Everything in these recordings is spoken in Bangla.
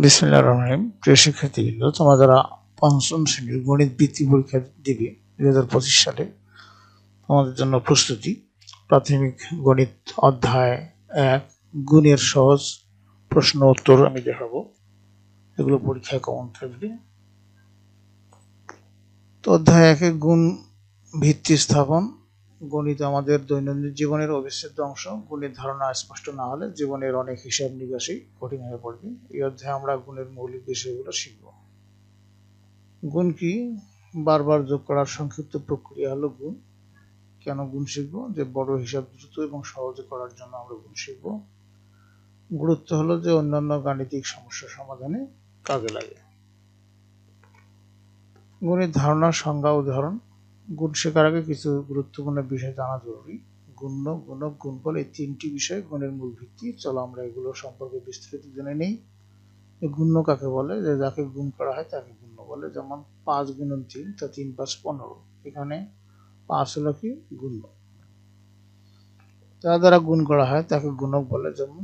বিসমিল্লাহির রহমানির রহিম। প্রিয় শিক্ষার্থীবৃন্দ, তোমরা যারা পঞ্চম শ্রেণীর গণিত বৃত্তি পরীক্ষা দিবে 2025 সালে, তোমাদের জন্য প্রস্তুতি। প্রাথমিক গণিত অধ্যায় 1 গুণের সহজ প্রশ্ন উত্তর আমি দেখাবো, এগুলো পরীক্ষায় কমন থাকবে। তো অধ্যায় 1 গুণ ভিত্তি স্থাপন। গণিত আমাদের দৈনন্দিন জীবনের অবিচ্ছেদ্য অংশ। গুণের ধারণা স্পষ্ট না হলে জীবনের অনেক হিসাব নিকাশই কঠিন হয়ে পড়বে। এই অধ্যায়ে আমরা গুণের মৌলিক বিষয়গুলো শিখব। গুণ কি? বারবার যোগ করার সংক্ষিপ্ত প্রক্রিয়া হলো গুণ। কেন গুণ শিখবো? যে বড় হিসাব দ্রুত এবং সহজে করার জন্য আমরা গুণ শিখব। গুরুত্ব হলো যে অন্যান্য গাণিতিক সমস্যা সমাধানে কাজে লাগে। গুণের ধারণা, সংজ্ঞা, উদাহরণ। গুণ শেখার আগে কিছু গুরুত্বপূর্ণ বিষয় জানা জরুরি। গুণ্য, গুণক, গুণফল এই তিনটি বিষয় গুণের মূল ভিত্তি। চলো আমরা এগুলো সম্পর্কে বিস্তারিত জেনে নেই। গুণ্য কাকে বলে? যে যাকে গুণ করা হয় তাকে গুণ্য বলে। যেমন 5 গুণন 3, তা 3 5 15। এখানে 5 হলো কি? গুণ্য। যার দ্বারা গুণ করা হয় তাকে গুণক বলে। যেমন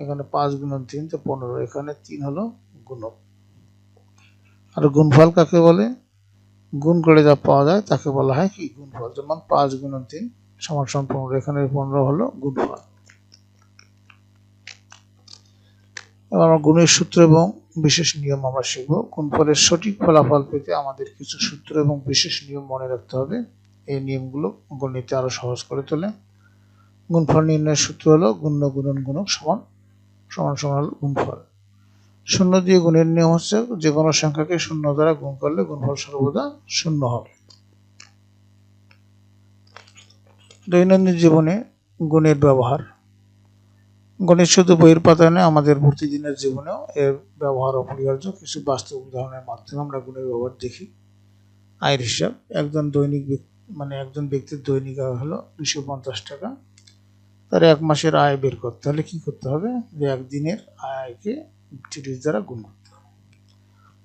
এখানে 5 গুণন 3 তো 15, এখানে 3 হলো গুণক। আর গুণফল কাকে বলে? গুণ করে যা পাওয়া যায় তাকে বলা হয় কি? গুণফল। যেমন 5 গুণন 3 সমান 15, এখানে 15 হলো গুণফল। এবার আমরা গুণের সূত্র এবং বিশেষ নিয়ম আমরা শিখব। গুণফলের সঠিক ফলাফল পেতে আমাদের কিছু সূত্র এবং বিশেষ নিয়ম মনে রাখতে হবে। এই নিয়মগুলো গণিতে আরো সহজ করে তোলে। গুণফল নির্ণয়ের সূত্র হলো গুণ্য গুণন গুণক সমান সমান সমান হলো গুণফল। শূন্য দিয়ে গুণের নিয়ম হচ্ছে যে কোনো সংখ্যাকে শূন্য দ্বারা গুণ করলে গুণফল সর্বদা শূন্য হবে। দৈনন্দিন জীবনে গুণের ব্যবহার। গণিত শুধু বইয়ের পাতায় নয়, আমাদের প্রতিদিনের জীবনেও এর ব্যবহার অপরিহার্য। কিছু বাস্তব উদাহরণের মাধ্যমে আমরা গুণের ব্যবহার দেখি। আয়ের হিসাব। একজন ব্যক্তির দৈনিক আয় হলো 250 টাকা। তার এক মাসের আয় বের করতে হলে কি করতে হবে? যে একদিনের আয়কে 30 দ্বারা গুণ করতে হবে।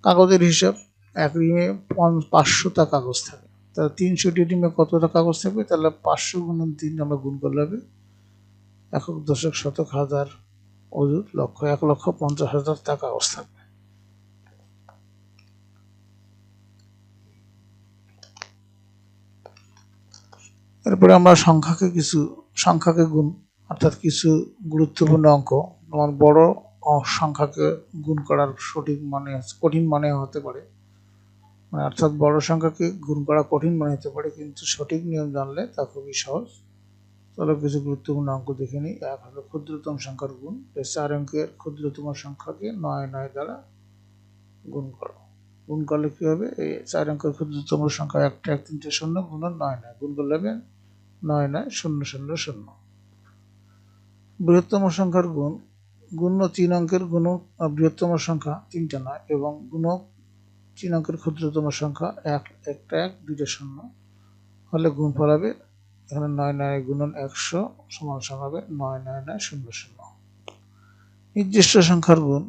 কাগজের হিসাব। এক রিমে 500টা কাগজ থাকে, তাহলে 300টি রিমে কতটা কাগজ থাকবে? তাহলে 500 গুণন 3 আমরা গুণ করলে হবে একক, দশক, শতক, হাজার, অযুত, লক্ষ। 1,50,000টা কাগজ থাকবে। এরপরে আমরা সংখ্যাকে গুণ, অর্থাৎ কিছু গুরুত্বপূর্ণ অঙ্ক, যেমন বড় সংখ্যাকে গুণ করার কঠিন মানে হতে পারে, অর্থাৎ বড় সংখ্যাকে গুণ করা কঠিন মনে হতে পারে, কিন্তু সঠিক নিয়ম জানলে তা খুবই সহজ। চলো কিছু গুরুত্বপূর্ণ অঙ্ক দেখে নিই। এক হলো ক্ষুদ্রতম সংখ্যার গুণ। 4 অঙ্কের ক্ষুদ্রতম সংখ্যাকে 9 দ্বারা গুণ করো। গুণ করলে কি হবে? এই 4 অঙ্কের ক্ষুদ্রতম সংখ্যা 1 1 3 0 গুণন 9 গুণ করলে হবে 9 0 0 0। বৃহত্তম সংখ্যার গুণ। গুণ্য 3 অঙ্কের গুণক বৃহত্তম সংখ্যা 3টা নয়, এবং গুণক 3 অঙ্কের ক্ষুদ্রতম সংখ্যা 1 1 2টা 0 হলে গুণফল হবে এখানে 9 গুণন 100 সমান সমান হবে 9 0 0। নির্দিষ্ট সংখ্যার গুণ।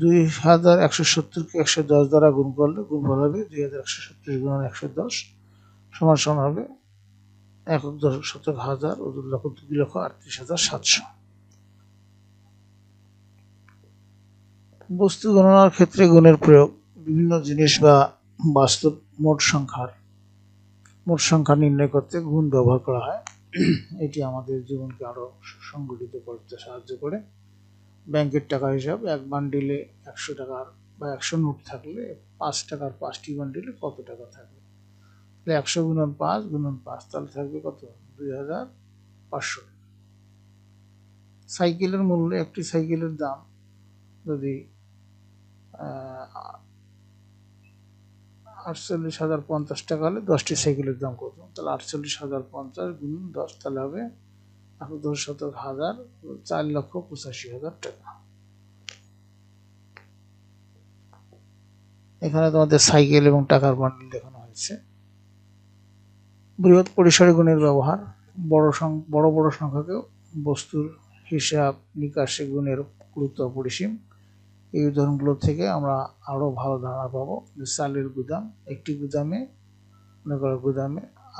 2170কে 110 দ্বারা গুণ করলে গুণফল হবে 2170 গুণন 110 সমান সমান হবে একক, দশক, শতক, হাজার, অযুত, লক্ষ, 2,38,700। বস্তু গণনার ক্ষেত্রে গুণের প্রয়োগ। বিভিন্ন জিনিস বা বাস্তব মোট সংখ্যা নির্ণয় করতে গুণ ব্যবহার করা হয়। এটি আমাদের জীবনকে আরো সংগঠিত করতে সাহায্য করে। ব্যাংকের টাকা হিসাব। এক বান্ডিলে 100 টাকার বা 100 নোট থাকলে 5 টাকার 5টি বান্ডিলে কত টাকা থাকবে? 100 গুণন 5 গুণন 5, তাহলে থাকবে কত? 2,500। সাইকেলের মূল্য। একটি সাইকেলের দাম যদি 48,050 টাকা হলে 10টি সাইকেলের দাম কত? তাহলে 48,050 গুণ 10, তাহলে হবে 10 শতক হাজার, 4,85,000 টাকা। এখানে তোমাদের সাইকেল এবং টাকার বান্ডিল দেখানো হয়েছে। বৃহৎ পরিসরে গুণের ব্যবহার। বড় বড় সংখ্যাকে বস্তুর হিসাব নিকাশে গুণের গুরুত্ব অপরিসীম। এই উদাহরণগুলো থেকে আমরা আরো ভালো ধারণা পাবো। চালের গুদাম। একটি গুদামে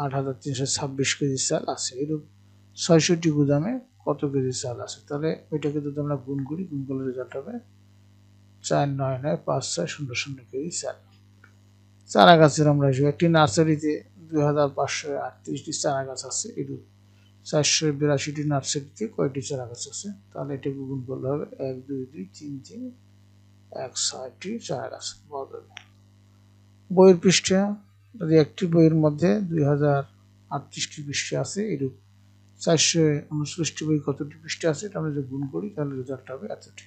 8,326 কেজি চাল আছে। এরূপ 600টি গুদামে কত কেজি চাল আছে? তাহলে ওইটাকে যদি আমরা গুণ করি, গুণ করলে রেজাল্ট হবে 49956000 কেজি চারা। চারা গাছের আমরা হিসেবে একটি নার্সারিতে 2538টি চারা গাছ আছে, এরূপ 482টি নার্সারিতে কয়টি চারা গাছ আছে? তাহলে এটা গুণ করলে হবে 1 2 2 3 3 160টি চারা গাছ পাওয়া যাবে। বইয়ের পৃষ্ঠা, যদি একটি বইয়ের মধ্যে 2038টি পৃষ্ঠা আছে, এরূপ 439টি বই কতটি পৃষ্ঠা আছে এটা আমরা যদি গুণ করি তাহলে রেজাল্ট হবে এতটি।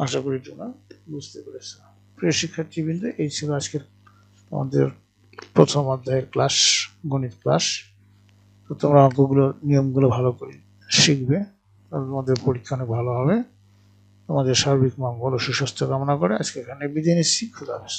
আশা করি তোমরা বুঝতে পেরেছ। প্রিয় শিক্ষার্থীবৃন্দ, এই ছিল আজকের আমাদের প্রথম অধ্যায়ের ক্লাস, গণিত ক্লাস। তো তোমরা অঙ্কগুলোর নিয়মগুলো ভালো করে শিখবে, তোমাদের পরীক্ষা অনেক ভালো হবে। তোমাদের সার্বিক মঙ্গল ও সুস্বাস্থ্য কামনা করে আজকে এখানে বিদায় নিচ্ছি। খুদা হাফেজ।